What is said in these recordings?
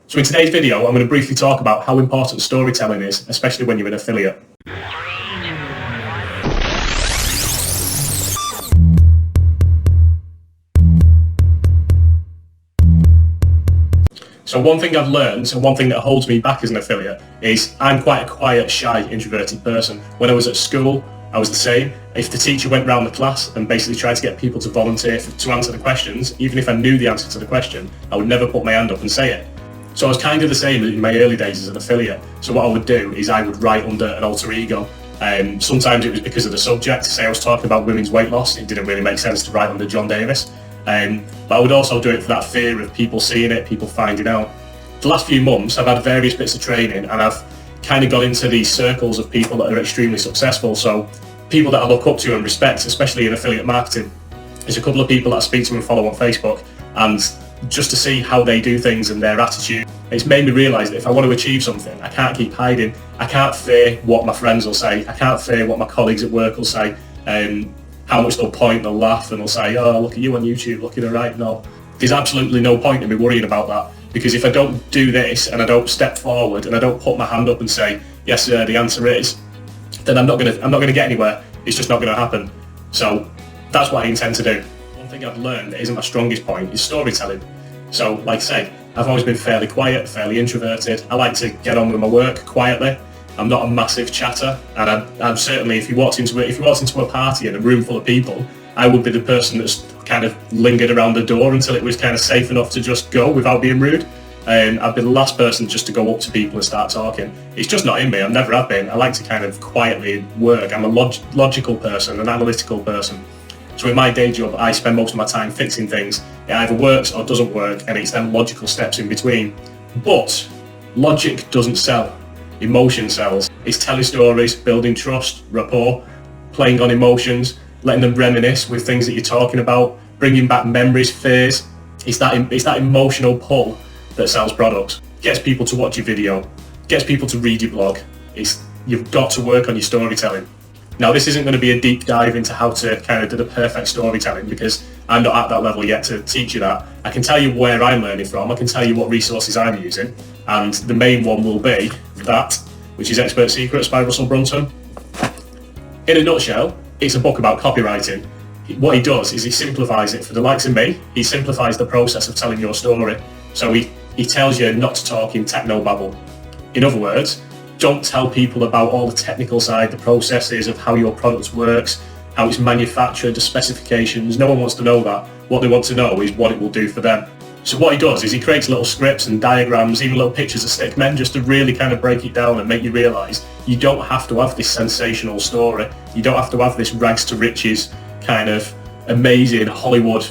So in today's video, I'm going to briefly talk about how important storytelling is, especially when you're an affiliate. So one thing I've learned, and one thing that holds me back as an affiliate, is I'm quite a quiet, shy, introverted person. When I was at school, I was the same. If the teacher went round the class and basically tried to get people to volunteer to answer the questions, even if I knew the answer to the question, I would never put my hand up and say it. So I was kind of the same in my early days as an affiliate. So what I would do is I would write under an alter ego. Sometimes it was because of the subject. Say I was talking about women's weight loss, it didn't really make sense to write under John Davis. But I would also do it for that fear of people seeing it, people finding out. The last few months, I've had various bits of training, and I've kind of got into these circles of people that are extremely successful. So people that I look up to and respect, especially in affiliate marketing. There's a couple of people that I speak to and follow on Facebook, and just to see how they do things and their attitude, it's made me realise that if I want to achieve something, I can't keep hiding. I can't fear what my friends will say. I can't fear what my colleagues at work will say. How much they'll point, they'll laugh, and they'll say, "Oh, look at you on YouTube, looking alright." No, there's absolutely no point in me worrying about that, because if I don't do this and I don't step forward and I don't put my hand up and say, "Yes, sir, the answer is," then I'm not gonna get anywhere. It's just not gonna happen. So that's what I intend to do. One thing I've learned that isn't my strongest point is storytelling. So, like I say, I've always been fairly quiet, fairly introverted. I like to get on with my work quietly. I'm not a massive chatter, and I'm certainly, if you walked into a party in a room full of people, I would be the person that's kind of lingered around the door until it was kind of safe enough to just go without being rude. I'd be the last person just to go up to people and start talking. It's just not in me. I never have been. I like to kind of quietly work. I'm a logical person, an analytical person. So in my day job, I spend most of my time fixing things. It either works or doesn't work, and it's then logical steps in between. But logic doesn't sell. Emotion sells. It's telling stories, building trust, rapport, playing on emotions, letting them reminisce with things that you're talking about, bringing back memories, fears. It's that emotional pull that sells products. Gets people to watch your video, gets people to read your blog. You've got to work on your storytelling. Now, this isn't going to be a deep dive into how to kind of do the perfect storytelling, because I'm not at that level yet to teach you that. I can tell you where I'm learning from, I can tell you what resources I'm using, and the main one will be that, which is Expert Secrets by Russell Brunson. In a nutshell, it's a book about copywriting. What he does is he simplifies it for the likes of me. He simplifies the process of telling your story. So he tells you not to talk in techno-babble. In other words, don't tell people about all the technical side, the processes of how your product works, how it's manufactured, the specifications. No one wants to know that. What they want to know is what it will do for them. So what he does is he creates little scripts and diagrams, even little pictures of stick men, just to really kind of break it down and make you realise you don't have to have this sensational story. You don't have to have this rags to riches kind of amazing Hollywood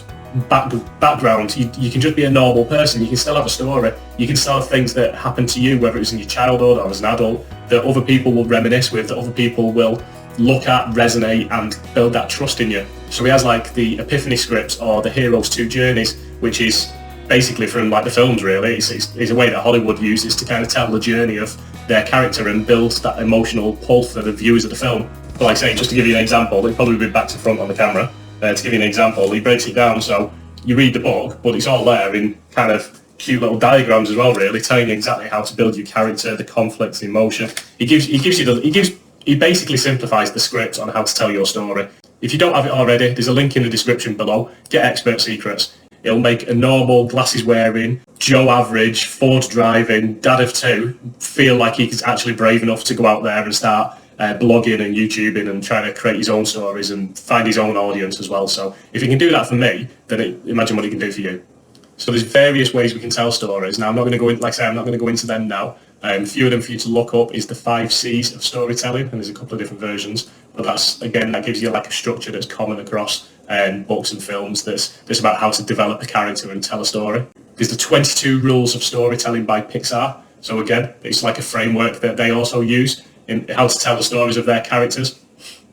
background. You can just be a normal person. You can still have a story. You can still have things that happen to you, whether it was in your childhood or as an adult, that other people will reminisce with, that other people will look at, resonate, and build that trust in you. So he has like the Epiphany scripts or the Hero's Two Journeys, which is basically from like the films really. It's a way that Hollywood uses to kind of tell the journey of their character and build that emotional pull for the viewers of the film. But like I say, just to give you an example, it'll probably be back to front on the camera. To give you an example, he breaks it down so you read the book, but it's all there in kind of cute little diagrams as well, really, telling you exactly how to build your character, the conflicts, the emotion. He basically simplifies the script on how to tell your story. If you don't have it already, there's a link in the description below. Get Expert Secrets. It'll make a normal, glasses wearing, Joe average, Ford driving, dad of two feel like he's actually brave enough to go out there and start blogging and YouTubing and trying to create his own stories and find his own audience as well. So if he can do that for me, then imagine what he can do for you. So there's various ways we can tell stories. Now I'm not going to go in, like I say, I'm not going to go into them now. A few of them for you to look up is the 5 C's of storytelling, and there's a couple of different versions. But that gives you like a structure that's common across books and films. That's about how to develop a character and tell a story. There's the 22 Rules of Storytelling by Pixar. So again, it's like a framework that they also use in how to tell the stories of their characters.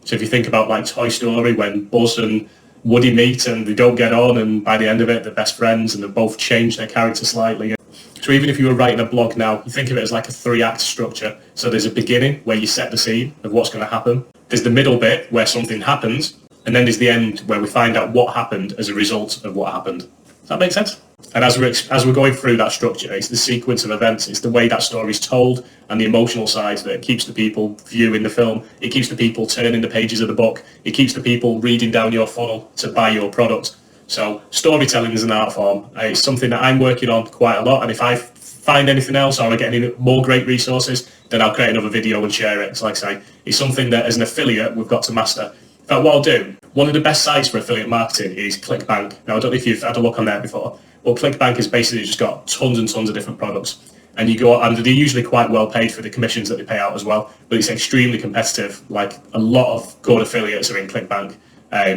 So if you think about like Toy Story, when Buzz and Woody meet and they don't get on, and by the end of it they're best friends and they both change their character slightly. So even if you were writing a blog now, you think of it as like a 3-act structure. So there's a beginning where you set the scene of what's going to happen. There's the middle bit where something happens, and then there's the end where we find out what happened as a result of what happened. Does that make sense? And as we're going through that structure, it's the sequence of events, it's the way that story's told, and the emotional side that keeps the people viewing the film. It keeps the people turning the pages of the book. It keeps the people reading down your funnel to buy your product. So storytelling is an art form. It's something that I'm working on quite a lot, and if I find anything else or I get any more great resources, then I'll create another video and share it. So like I say, it's something that as an affiliate we've got to master. In fact, what I'll do, one of the best sites for affiliate marketing is ClickBank. Now, I don't know if you've had a look on there before. Well, ClickBank has basically just got tons and tons of different products. And you go, and they're usually quite well paid for the commissions that they pay out as well. But it's extremely competitive. Like a lot of good affiliates are in ClickBank.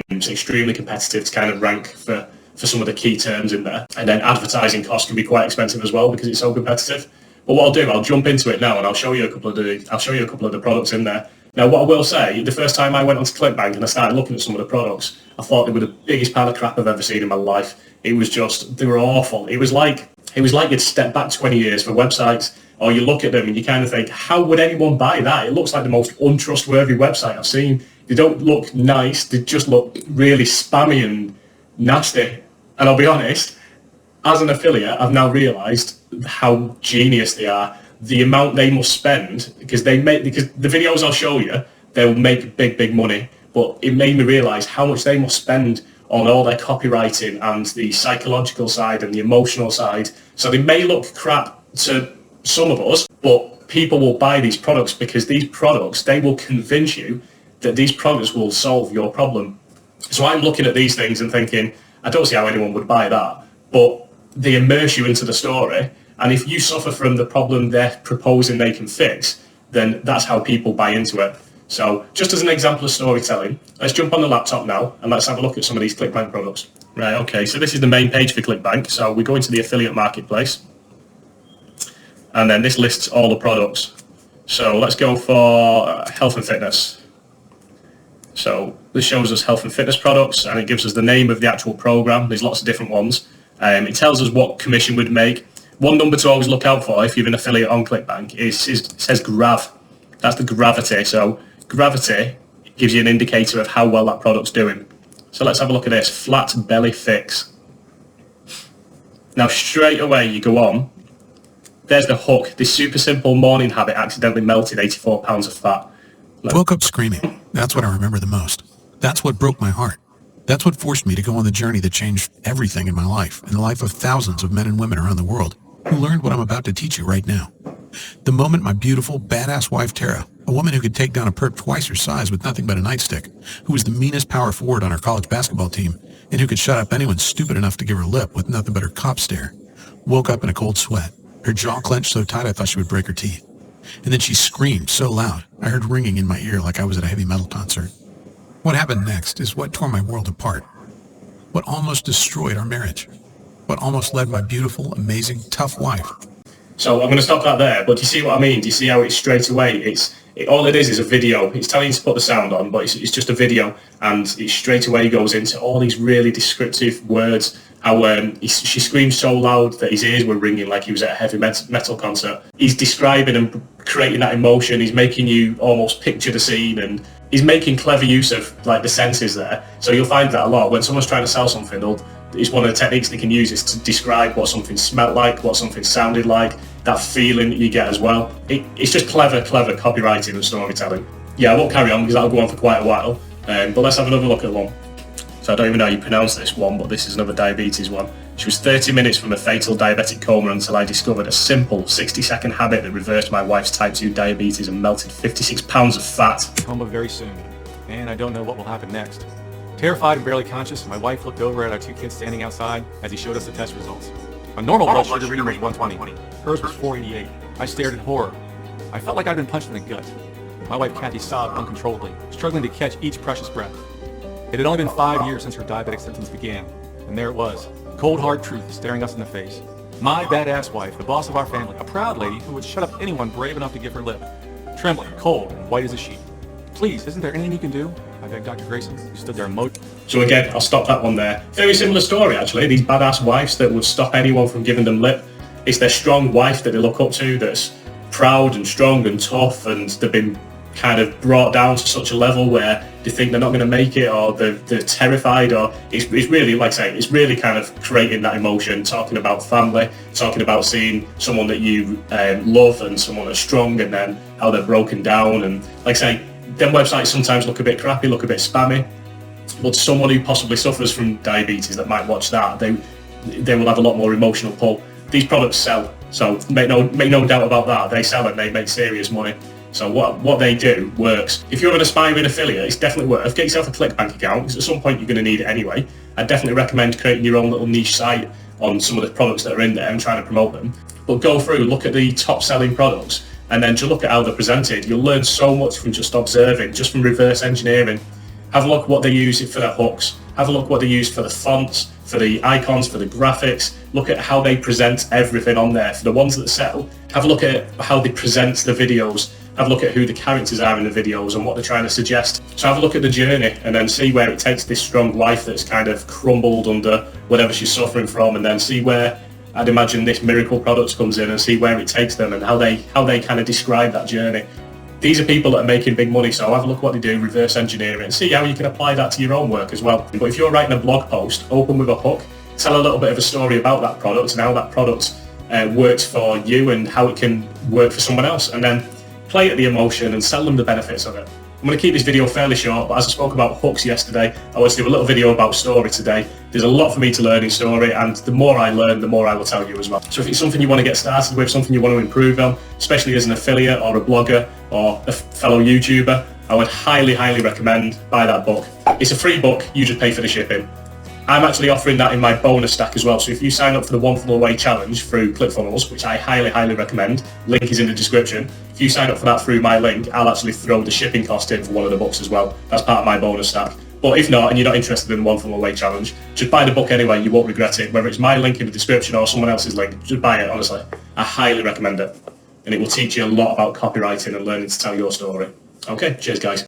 It's extremely competitive to kind of rank for some of the key terms in there. And then advertising costs can be quite expensive as well because it's so competitive. But what I'll do, I'll jump into it now and I'll show you a couple of the products in there. Now, what I will say, the first time I went onto ClickBank and I started looking at some of the products, I thought they were the biggest pile of crap I've ever seen in my life. It was just, they were awful. It was like you'd step back 20 years for websites, or you look at them and you kind of think, how would anyone buy that? It looks like the most untrustworthy website I've seen. They don't look nice. They just look really spammy and nasty. And I'll be honest, as an affiliate, I've now realised how genius they are. The amount they must spend, because the videos I'll show you, they'll make big money, but it made me realise how much they must spend on all their copywriting and the psychological side and the emotional side. So they may look crap to some of us, but people will buy these products because these products, they will convince you that these products will solve your problem. So I'm looking at these things and thinking, I don't see how anyone would buy that, but they immerse you into the story. And if you suffer from the problem they're proposing they can fix, then that's how people buy into it. So just as an example of storytelling, let's jump on the laptop now and let's have a look at some of these ClickBank products. Right, okay, so this is the main page for ClickBank. So we go into the affiliate marketplace and then this lists all the products. So let's go for health and fitness. So this shows us health and fitness products and it gives us the name of the actual program. There's lots of different ones. It tells us what commission would make. One number to always look out for if you're an affiliate on ClickBank is it says grav. That's the gravity. So gravity gives you an indicator of how well that product's doing. So let's have a look at this, flat belly fix. Now straight away you go on, there's the hook. This super simple morning habit accidentally melted 84 pounds of fat. I woke up screaming. That's what I remember the most. That's what broke my heart. That's what forced me to go on the journey that changed everything in my life and the life of thousands of men and women around the world who learned what I'm about to teach you right now. The moment my beautiful, badass wife, Tara, a woman who could take down a perp twice her size with nothing but a nightstick, who was the meanest power forward on our college basketball team, and who could shut up anyone stupid enough to give her lip with nothing but her cop stare, woke up in a cold sweat, her jaw clenched so tight I thought she would break her teeth. And then she screamed so loud, I heard ringing in my ear like I was at a heavy metal concert. What happened next is what tore my world apart. What almost destroyed our marriage. What almost led my beautiful, amazing, tough wife. So I'm going to stop that there, but do you see what I mean? Do you see how it's straight away? All it is a video. It's telling you to put the sound on, but it's just a video, and it straight away goes into all these really descriptive words. How she screamed so loud that his ears were ringing like he was at a heavy metal concert. He's describing and creating that emotion. He's making you almost picture the scene, and he's making clever use of like the senses there. So you'll find that a lot when someone's trying to sell something. It's one of the techniques they can use is to describe what something smelled like, what something sounded like, that feeling that you get as well. It's just clever copywriting and storytelling. Yeah, I won't carry on because that'll go on for quite a while. But let's have another look at one. So I don't even know how you pronounce this one, but this is another diabetes one. She was 30 minutes from a fatal diabetic coma until I discovered a simple 60-second habit that reversed my wife's type 2 diabetes and melted 56 pounds of fat. Coma very soon, and I don't know what will happen next. Terrified and barely conscious, my wife looked over at our two kids standing outside as he showed us the test results. A normal blood sugar reading was 120. Hers was 488. I stared in horror. I felt like I'd been punched in the gut. My wife Kathy sobbed uncontrollably, struggling to catch each precious breath. It had only been 5 years since her diabetic symptoms began, and there it was, cold hard truth staring us in the face. My badass wife, the boss of our family, a proud lady who would shut up anyone brave enough to give her lip. Trembling, cold, and white as a sheet. Please, isn't there anything you can do? I begged Dr. Grayson, who stood there So again, I'll stop that one there. Very similar story actually, these badass wives that would stop anyone from giving them lip. It's their strong wife that they look up to that's proud and strong and tough, and they've been kind of brought down to such a level where they think they're not going to make it, or they're terrified, or it's really, like I say, it's really kind of creating that emotion, talking about family, talking about seeing someone that you love and someone that's strong, and then how they're broken down. And like I say, them websites sometimes look a bit crappy, look a bit spammy, but to someone who possibly suffers from diabetes that might watch that, they will have a lot more emotional pull. These products sell, so make no doubt about that. They sell and they make serious money. So what they do works. If you're an aspiring affiliate, it's definitely worth. Get yourself a ClickBank account, because at some point you're going to need it anyway. I definitely recommend creating your own little niche site on some of the products that are in there and trying to promote them. But go through, look at the top selling products, and then just look at how they're presented. You'll learn so much from just observing, just from reverse engineering. Have a look at what they use for their hooks. Have a look at what they use for the fonts, for the icons, for the graphics. Look at how they present everything on there. For the ones that sell, have a look at how they present the videos. Have a look at who the characters are in the videos and what they're trying to suggest. So have a look at the journey, and then see where it takes this strong wife that's kind of crumbled under whatever she's suffering from, and then see where I'd imagine this miracle product comes in, and see where it takes them and how they kind of describe that journey. These are people that are making big money, so have a look at what they do, reverse engineer it, and see how you can apply that to your own work as well. But if you're writing a blog post, open with a hook, tell a little bit of a story about that product and how that product works for you and how it can work for someone else, and then play at the emotion and sell them the benefits of it. I'm going to keep this video fairly short, but as I spoke about hooks yesterday, I want to do a little video about story today. There's a lot for me to learn in story, and the more I learn, the more I will tell you as well. So if it's something you want to get started with, something you want to improve on, especially as an affiliate or a blogger or a fellow YouTuber, I would highly, highly recommend buy that book. It's a free book, you just pay for the shipping. I'm actually offering that in my bonus stack as well, so if you sign up for the One Funnel Away challenge through ClickFunnels, which I highly, highly recommend, link is in the description. If you sign up for that through my link, I'll actually throw the shipping cost in for one of the books as well. That's part of my bonus stack. But if not, and you're not interested in the One Funnel Away challenge, just buy the book anyway, you won't regret it. Whether it's my link in the description or someone else's link, just buy it, honestly. I highly recommend it. And it will teach you a lot about copywriting and learning to tell your story. Okay, cheers guys.